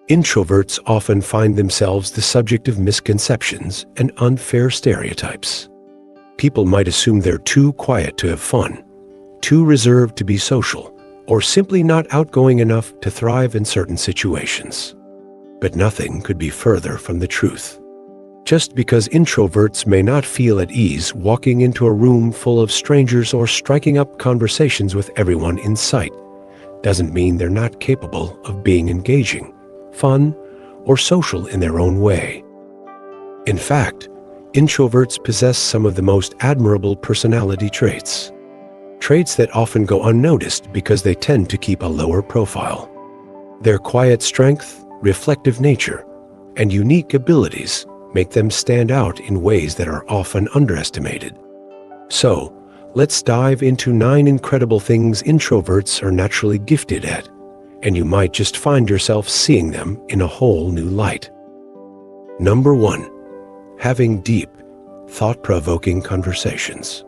Introverts often find themselves the subject of misconceptions and unfair stereotypes. People might assume they're too quiet to have fun, too reserved to be social, or simply not outgoing enough to thrive in certain situations. But nothing could be further from the truth. Just because introverts may not feel at ease walking into a room full of strangers or striking up conversations with everyone in sight, doesn't mean they're not capable of being engaging, fun, or social in their own way. In fact, introverts possess some of the most admirable personality traits. Traits that often go unnoticed because they tend to keep a lower profile. Their quiet strength, reflective nature, and unique abilities make them stand out in ways that are often underestimated. So, let's dive into 9 incredible things introverts are naturally gifted at, and you might just find yourself seeing them in a whole new light. Number 1. Having deep, thought-provoking conversations.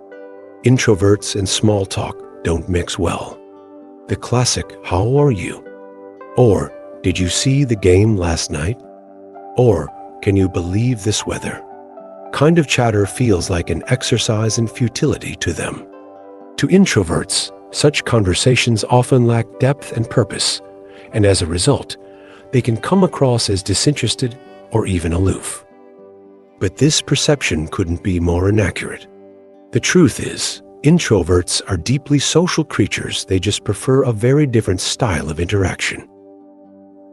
Introverts and small talk don't mix well. The classic, "How are you?" Or, "Did you see the game last night?" Or, "Can you believe this weather?" kind of chatter feels like an exercise in futility to them. To introverts, such conversations often lack depth and purpose, and as a result, they can come across as disinterested or even aloof. But this perception couldn't be more inaccurate. The truth is, introverts are deeply social creatures. They just prefer a very different style of interaction.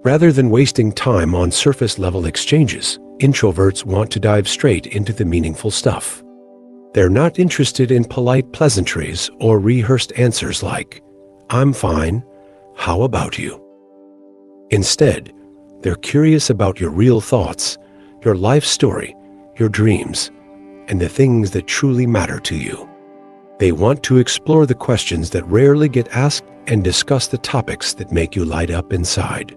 Rather than wasting time on surface-level exchanges, introverts want to dive straight into the meaningful stuff. They're not interested in polite pleasantries or rehearsed answers like, "I'm fine, how about you?" Instead, they're curious about your real thoughts, your life story, your dreams, and the things that truly matter to you. They want to explore the questions that rarely get asked and discuss the topics that make you light up inside.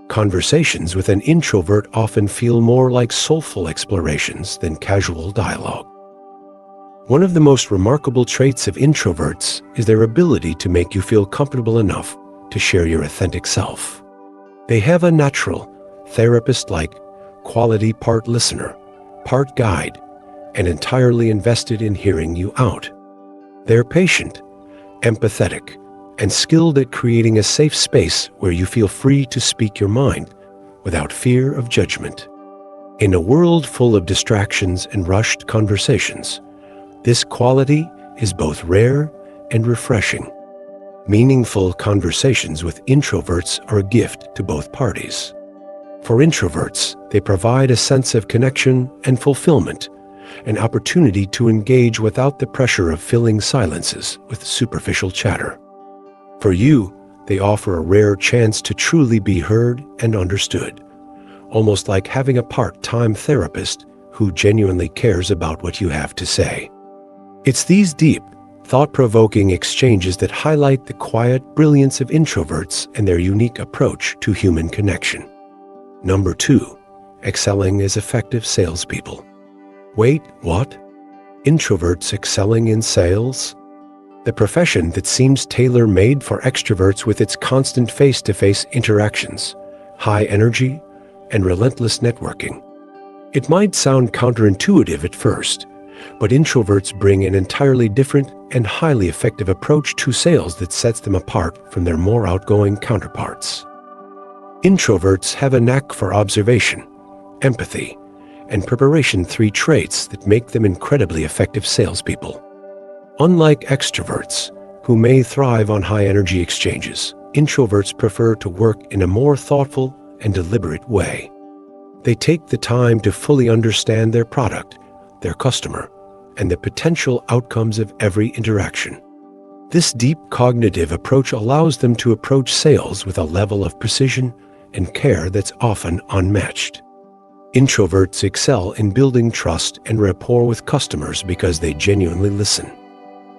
Conversations with an introvert often feel more like soulful explorations than casual dialogue. One of the most remarkable traits of introverts is their ability to make you feel comfortable enough to share your authentic self. They have a natural, therapist-like quality, part listener, part guide, and entirely invested in hearing you out. They're patient, empathetic, and skilled at creating a safe space where you feel free to speak your mind without fear of judgment. In a world full of distractions and rushed conversations, this quality is both rare and refreshing. Meaningful conversations with introverts are a gift to both parties. For introverts, they provide a sense of connection and fulfillment, an opportunity to engage without the pressure of filling silences with superficial chatter. For you, they offer a rare chance to truly be heard and understood, almost like having a part-time therapist who genuinely cares about what you have to say. It's these deep, thought-provoking exchanges that highlight the quiet brilliance of introverts and their unique approach to human connection. Number 2, excelling as effective salespeople. Wait, what? Introverts excelling in sales? The profession that seems tailor-made for extroverts with its constant face-to-face interactions, high energy, and relentless networking. It might sound counterintuitive at first, but introverts bring an entirely different and highly effective approach to sales that sets them apart from their more outgoing counterparts. Introverts have a knack for observation, empathy, and preparation, 3 traits that make them incredibly effective salespeople. Unlike extroverts, who may thrive on high-energy exchanges, introverts prefer to work in a more thoughtful and deliberate way. They take the time to fully understand their product, their customer, and the potential outcomes of every interaction. This deep cognitive approach allows them to approach sales with a level of precision and care that's often unmatched. Introverts excel in building trust and rapport with customers because they genuinely listen.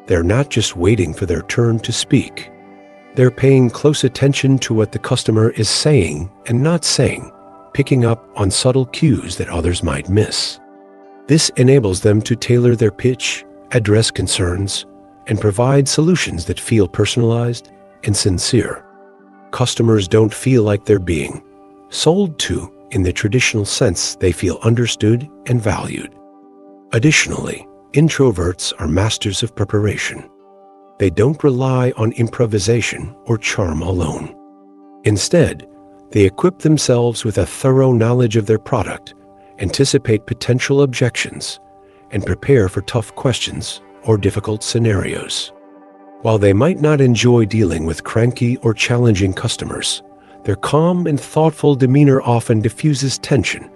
They're not just waiting for their turn to speak. They're paying close attention to what the customer is saying and not saying, picking up on subtle cues that others might miss. This enables them to tailor their pitch, address concerns, and provide solutions that feel personalized and sincere. Customers don't feel like they're being Sold to, in the traditional sense, they feel understood and valued. Additionally, introverts are masters of preparation. They don't rely on improvisation or charm alone. Instead, they equip themselves with a thorough knowledge of their product, anticipate potential objections, and prepare for tough questions or difficult scenarios. While they might not enjoy dealing with cranky or challenging customers, their calm and thoughtful demeanor often diffuses tension,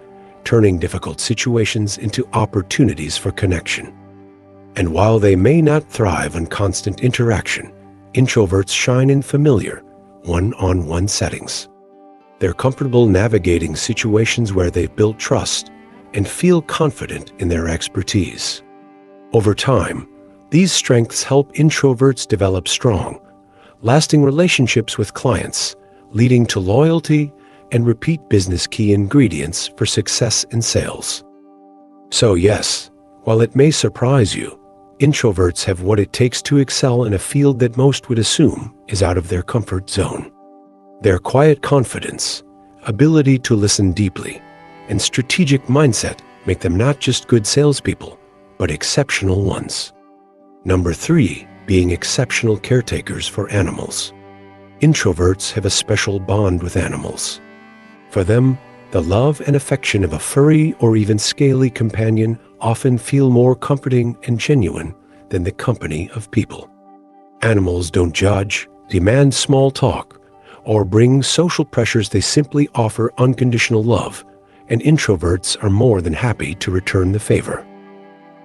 turning difficult situations into opportunities for connection. And while they may not thrive on constant interaction, introverts shine in familiar, one-on-one settings. They're comfortable navigating situations where they've built trust and feel confident in their expertise. Over time, these strengths help introverts develop strong, lasting relationships with clients, leading to loyalty and repeat business, key ingredients for success in sales. So yes, while it may surprise you, introverts have what it takes to excel in a field that most would assume is out of their comfort zone. Their quiet confidence, ability to listen deeply, and strategic mindset make them not just good salespeople, but exceptional ones. Number 3, being exceptional caretakers for animals. Introverts have a special bond with animals. For them, the love and affection of a furry or even scaly companion often feel more comforting and genuine than the company of people. Animals don't judge, demand small talk, or bring social pressures. They simply offer unconditional love, and introverts are more than happy to return the favor.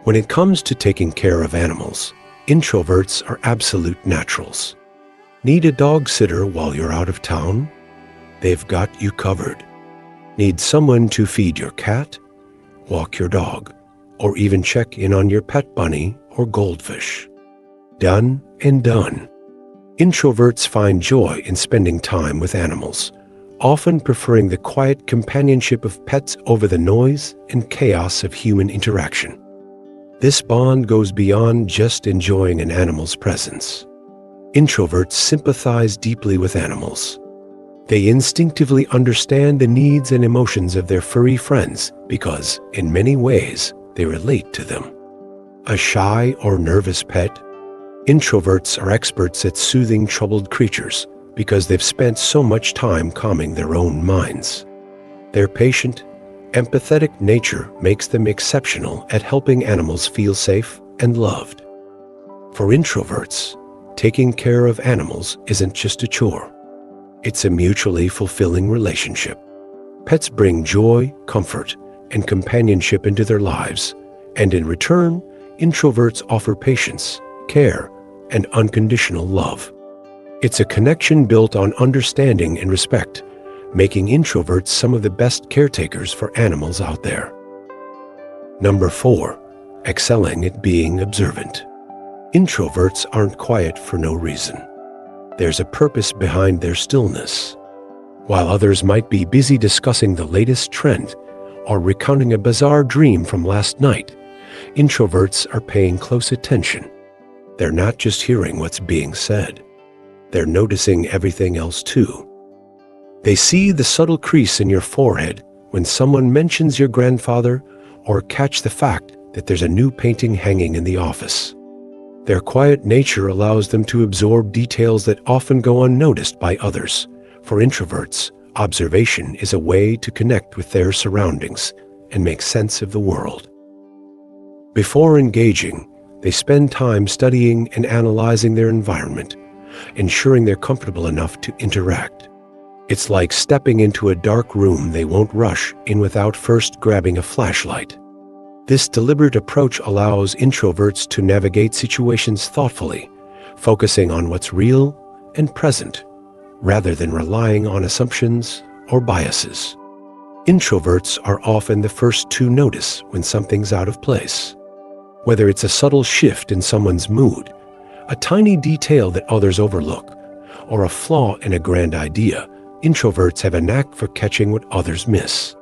When it comes to taking care of animals, introverts are absolute naturals. Need a dog sitter while you're out of town? They've got you covered. Need someone to feed your cat, walk your dog, or even check in on your pet bunny or goldfish? Done and done. Introverts find joy in spending time with animals, often preferring the quiet companionship of pets over the noise and chaos of human interaction. This bond goes beyond just enjoying an animal's presence. Introverts sympathize deeply with animals. They instinctively understand the needs and emotions of their furry friends because, in many ways, they relate to them. A shy or nervous pet? Introverts are experts at soothing troubled creatures because they've spent so much time calming their own minds. Their patient, empathetic nature makes them exceptional at helping animals feel safe and loved. For introverts, taking care of animals isn't just a chore. It's a mutually fulfilling relationship. Pets bring joy, comfort, and companionship into their lives, and in return, introverts offer patience, care, and unconditional love. It's a connection built on understanding and respect, making introverts some of the best caretakers for animals out there. Number 4, excelling at being observant. Introverts aren't quiet for no reason. There's a purpose behind their stillness. While others might be busy discussing the latest trend or recounting a bizarre dream from last night, introverts are paying close attention. They're not just hearing what's being said. They're noticing everything else too. They see the subtle crease in your forehead when someone mentions your grandfather, or catch the fact that there's a new painting hanging in the office. Their quiet nature allows them to absorb details that often go unnoticed by others. For introverts, observation is a way to connect with their surroundings and make sense of the world. Before engaging, they spend time studying and analyzing their environment, ensuring they're comfortable enough to interact. It's like stepping into a dark room. They won't rush in without first grabbing a flashlight. This deliberate approach allows introverts to navigate situations thoughtfully, focusing on what's real and present, rather than relying on assumptions or biases. Introverts are often the first to notice when something's out of place. Whether it's a subtle shift in someone's mood, a tiny detail that others overlook, or a flaw in a grand idea, introverts have a knack for catching what others miss.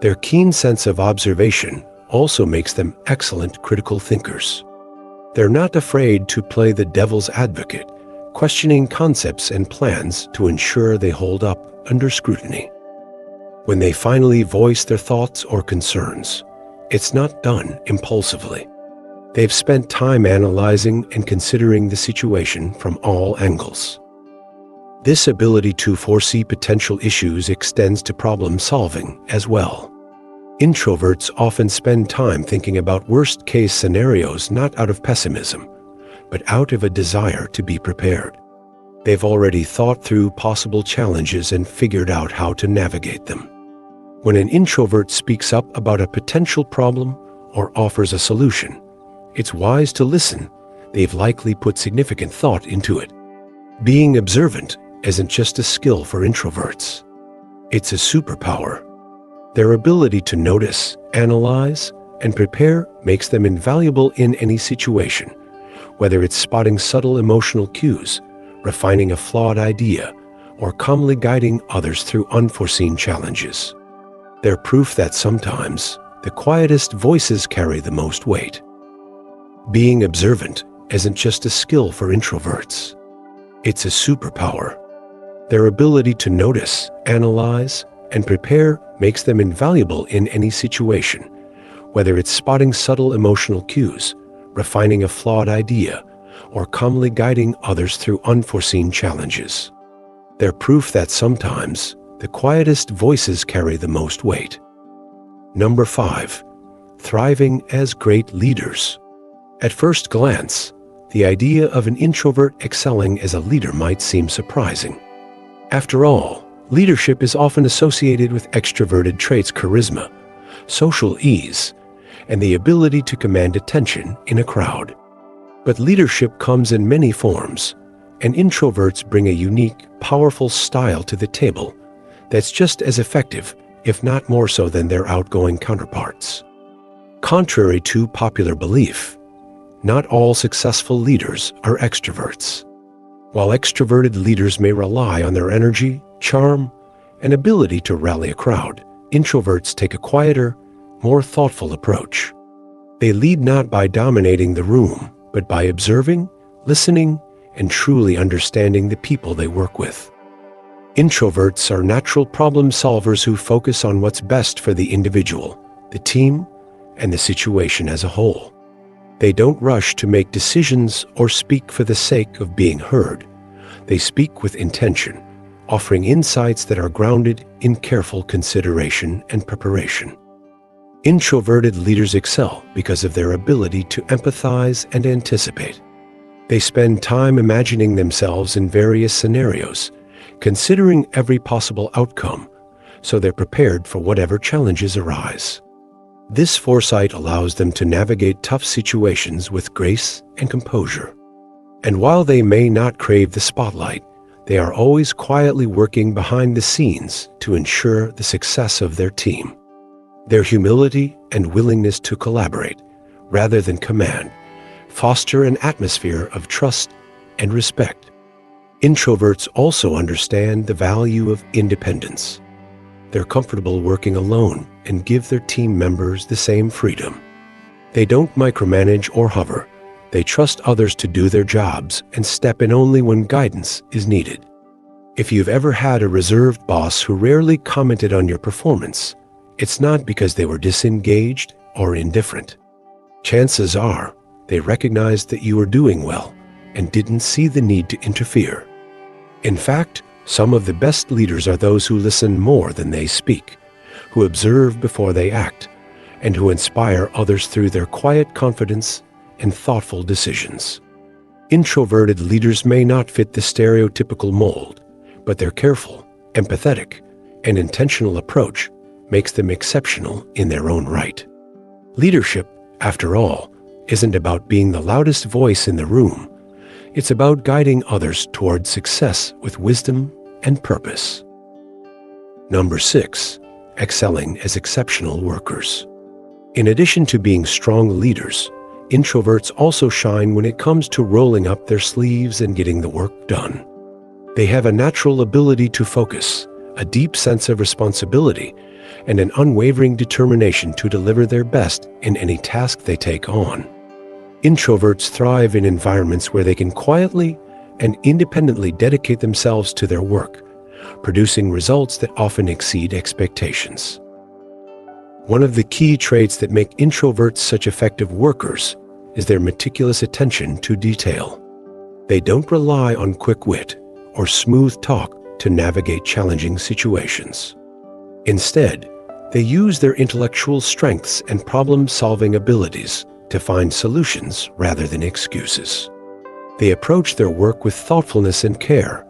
Their keen sense of observation also makes them excellent critical thinkers. They're not afraid to play the devil's advocate, questioning concepts and plans to ensure they hold up under scrutiny. When they finally voice their thoughts or concerns, it's not done impulsively. They've spent time analyzing and considering the situation from all angles. This ability to foresee potential issues extends to problem solving as well. Introverts often spend time thinking about worst-case scenarios not out of pessimism, but out of a desire to be prepared. They've already thought through possible challenges and figured out how to navigate them. When an introvert speaks up about a potential problem or offers a solution, it's wise to listen. They've likely put significant thought into it. Being observant isn't just a skill for introverts. It's a superpower. Their ability to notice, analyze, and prepare makes them invaluable in any situation, whether it's spotting subtle emotional cues, refining a flawed idea, or calmly guiding others through unforeseen challenges. They're proof that sometimes the quietest voices carry the most weight. Being observant isn't just a skill for introverts. It's a superpower. Their ability to notice, analyze, and prepare makes them invaluable in any situation, whether it's spotting subtle emotional cues, refining a flawed idea, or calmly guiding others through unforeseen challenges. They're proof that sometimes the quietest voices carry the most weight. Number 5. Thriving as great leaders. At first glance, the idea of an introvert excelling as a leader might seem surprising. After all, leadership is often associated with extroverted traits, charisma, social ease, and the ability to command attention in a crowd. But leadership comes in many forms, and introverts bring a unique, powerful style to the table that's just as effective, if not more so, than their outgoing counterparts. Contrary to popular belief, not all successful leaders are extroverts. While extroverted leaders may rely on their energy, charm, and ability to rally a crowd, introverts take a quieter, more thoughtful approach. They lead not by dominating the room, but by observing, listening, and truly understanding the people they work with. Introverts are natural problem solvers who focus on what's best for the individual, the team, and the situation as a whole. They don't rush to make decisions or speak for the sake of being heard. They speak with intention, offering insights that are grounded in careful consideration and preparation. Introverted leaders excel because of their ability to empathize and anticipate. They spend time imagining themselves in various scenarios, considering every possible outcome, so they're prepared for whatever challenges arise. This foresight allows them to navigate tough situations with grace and composure. And while they may not crave the spotlight, they are always quietly working behind the scenes to ensure the success of their team. Their humility and willingness to collaborate, rather than command, foster an atmosphere of trust and respect. Introverts also understand the value of independence. They're comfortable working alone and give their team members the same freedom. They don't micromanage or hover. They trust others to do their jobs and step in only when guidance is needed. If you've ever had a reserved boss who rarely commented on your performance, it's not because they were disengaged or indifferent. Chances are they recognized that you were doing well and didn't see the need to interfere. In fact, some of the best leaders are those who listen more than they speak, who observe before they act, and who inspire others through their quiet confidence and thoughtful decisions. Introverted leaders may not fit the stereotypical mold, but their careful, empathetic, and intentional approach makes them exceptional in their own right. Leadership, after all, isn't about being the loudest voice in the room. It's about guiding others toward success with wisdom and purpose. Number 6. Excelling as exceptional workers. In addition to being strong leaders, introverts also shine when it comes to rolling up their sleeves and getting the work done. They have a natural ability to focus, a deep sense of responsibility, and an unwavering determination to deliver their best in any task they take on. Introverts thrive in environments where they can quietly and independently dedicate themselves to their work, producing results that often exceed expectations. One of the key traits that make introverts such effective workers is their meticulous attention to detail. They don't rely on quick wit or smooth talk to navigate challenging situations. Instead, they use their intellectual strengths and problem-solving abilities to find solutions rather than excuses. They approach their work with thoughtfulness and care,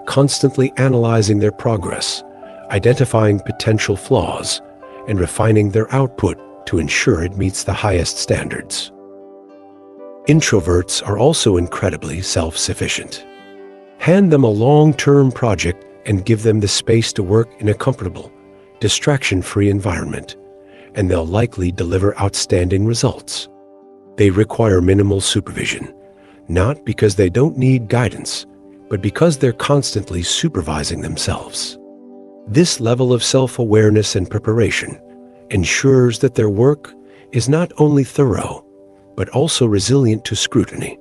constantly analyzing their progress, identifying potential flaws, and refining their output to ensure it meets the highest standards. Introverts are also incredibly self-sufficient. Hand them a long-term project and give them the space to work in a comfortable, distraction-free environment, and they'll likely deliver outstanding results. They require minimal supervision, not because they don't need guidance, but because they're constantly supervising themselves. This level of self-awareness and preparation ensures that their work is not only thorough, but also resilient to scrutiny.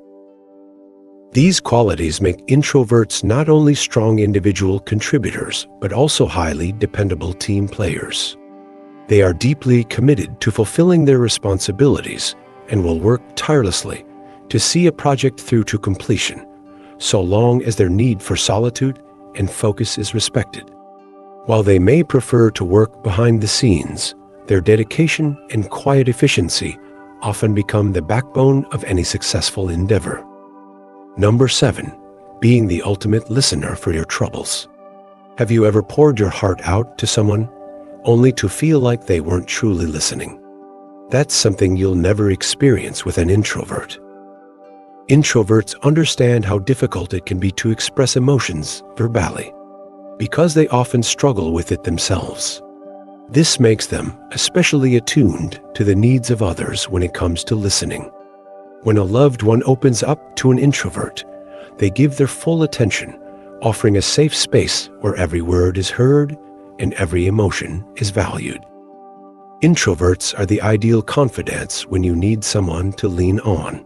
These qualities make introverts not only strong individual contributors, but also highly dependable team players. They are deeply committed to fulfilling their responsibilities and will work tirelessly to see a project through to completion, so long as their need for solitude and focus is respected. While they may prefer to work behind the scenes, their dedication and quiet efficiency often become the backbone of any successful endeavor. Number 7, being the ultimate listener for your troubles. Have you ever poured your heart out to someone only to feel like they weren't truly listening? That's something you'll never experience with an introvert. Introverts understand how difficult it can be to express emotions verbally, because they often struggle with it themselves. This makes them especially attuned to the needs of others when it comes to listening. When a loved one opens up to an introvert, they give their full attention, offering a safe space where every word is heard and every emotion is valued. Introverts are the ideal confidants when you need someone to lean on.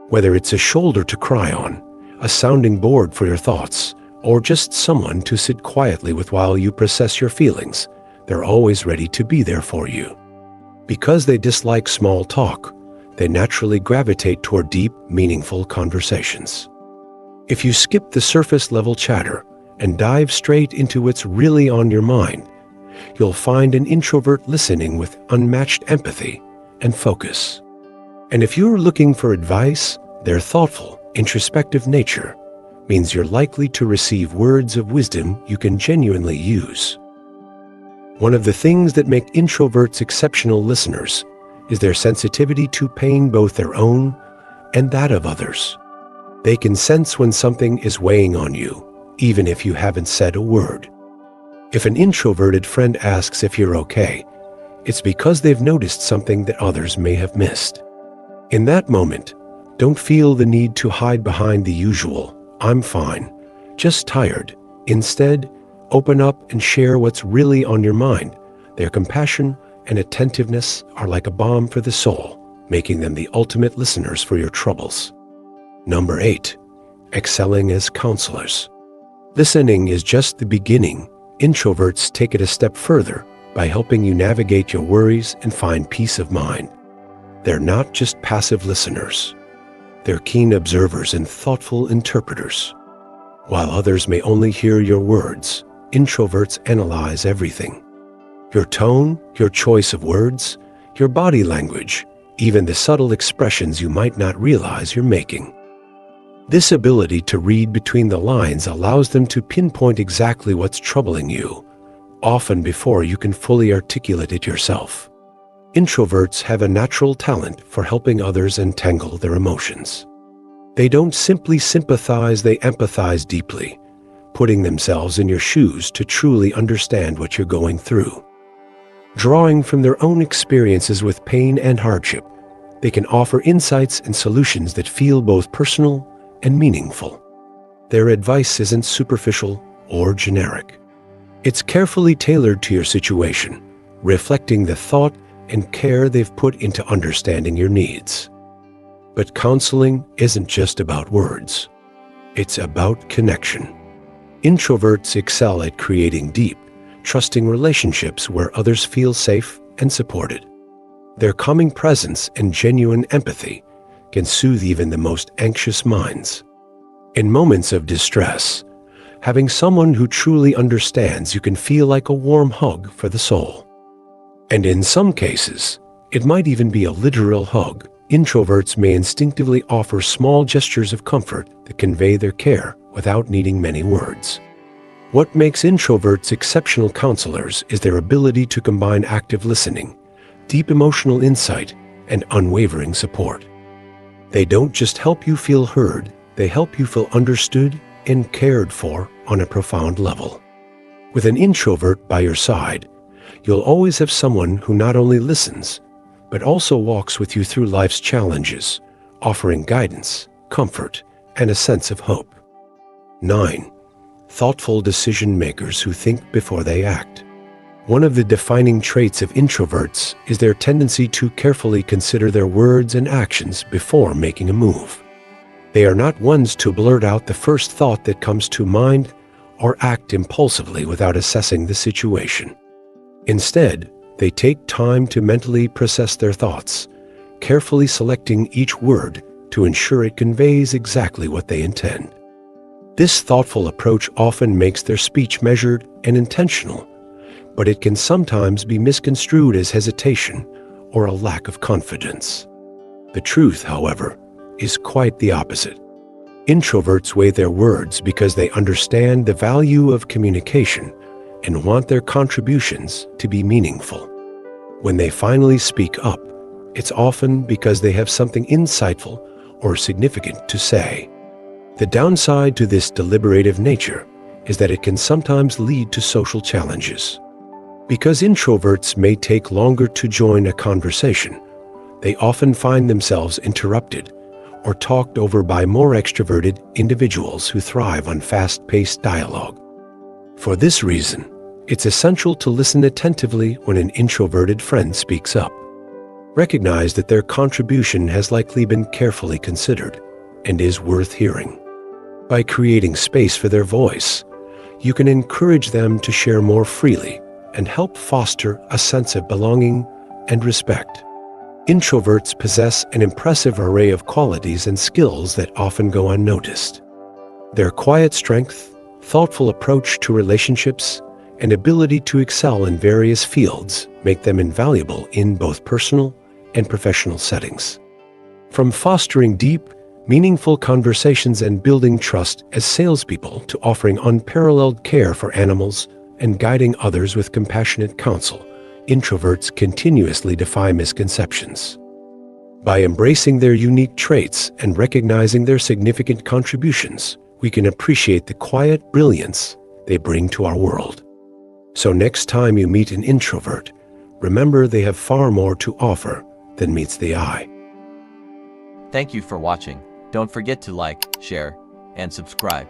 Whether it's a shoulder to cry on, a sounding board for your thoughts, or just someone to sit quietly with while you process your feelings, they're always ready to be there for you. Because they dislike small talk, they naturally gravitate toward deep, meaningful conversations. If you skip the surface-level chatter and dive straight into what's really on your mind, you'll find an introvert listening with unmatched empathy and focus. And if you're looking for advice, their thoughtful, introspective nature means you're likely to receive words of wisdom you can genuinely use. One of the things that make introverts exceptional listeners is their sensitivity to pain, both their own and that of others. They can sense when something is weighing on you, even if you haven't said a word. If an introverted friend asks if you're okay, it's because they've noticed something that others may have missed. In that moment, don't feel the need to hide behind the usual, "I'm fine, just tired." Instead, open up and share what's really on your mind. Their compassion and attentiveness are like a balm for the soul, making them the ultimate listeners for your troubles. Number 8, excelling as counselors. Listening is just the beginning. Introverts take it a step further by helping you navigate your worries and find peace of mind. They're not just passive listeners. They're keen observers and thoughtful interpreters. While others may only hear your words, introverts analyze everything. Your tone, your choice of words, your body language, even the subtle expressions you might not realize you're making. This ability to read between the lines allows them to pinpoint exactly what's troubling you, often before you can fully articulate it yourself. Introverts have a natural talent for helping others untangle their emotions. They don't simply sympathize, they empathize deeply, putting themselves in your shoes to truly understand what you're going through. Drawing from their own experiences with pain and hardship, they can offer insights and solutions that feel both personal and meaningful. Their advice isn't superficial or generic. It's carefully tailored to your situation, reflecting the thought and care they've put into understanding your needs. But counseling isn't just about words. It's about connection. Introverts excel at creating deep, trusting relationships where others feel safe and supported. Their calming presence and genuine empathy can soothe even the most anxious minds. In moments of distress, having someone who truly understands you can feel like a warm hug for the soul. And in some cases, it might even be a literal hug. Introverts may instinctively offer small gestures of comfort that convey their care without needing many words. What makes introverts exceptional counselors is their ability to combine active listening, deep emotional insight, and unwavering support. They don't just help you feel heard, they help you feel understood and cared for on a profound level. With an introvert by your side, you'll always have someone who not only listens, but also walks with you through life's challenges, offering guidance, comfort, and a sense of hope. 9. Thoughtful decision makers who think before they act. One of the defining traits of introverts is their tendency to carefully consider their words and actions before making a move. They are not ones to blurt out the first thought that comes to mind or act impulsively without assessing the situation. Instead, they take time to mentally process their thoughts, carefully selecting each word to ensure it conveys exactly what they intend. This thoughtful approach often makes their speech measured and intentional, but it can sometimes be misconstrued as hesitation or a lack of confidence. The truth, however, is quite the opposite. Introverts weigh their words because they understand the value of communication and want their contributions to be meaningful. When they finally speak up, it's often because they have something insightful or significant to say. The downside to this deliberative nature is that it can sometimes lead to social challenges. Because introverts may take longer to join a conversation, they often find themselves interrupted or talked over by more extroverted individuals who thrive on fast-paced dialogue. For this reason, it's essential to listen attentively when an introverted friend speaks up. Recognize that their contribution has likely been carefully considered and is worth hearing. By creating space for their voice, you can encourage them to share more freely and help foster a sense of belonging and respect. Introverts possess an impressive array of qualities and skills that often go unnoticed. Their quiet strength, thoughtful approach to relationships, and ability to excel in various fields make them invaluable in both personal and professional settings. From fostering deep, meaningful conversations and building trust as salespeople to offering unparalleled care for animals and guiding others with compassionate counsel, introverts continuously defy misconceptions. By embracing their unique traits and recognizing their significant contributions, we can appreciate the quiet brilliance they bring to our world. So next time you meet an introvert, remember they have far more to offer than meets the eye. Thank you for watching. Don't forget to like, share, and subscribe.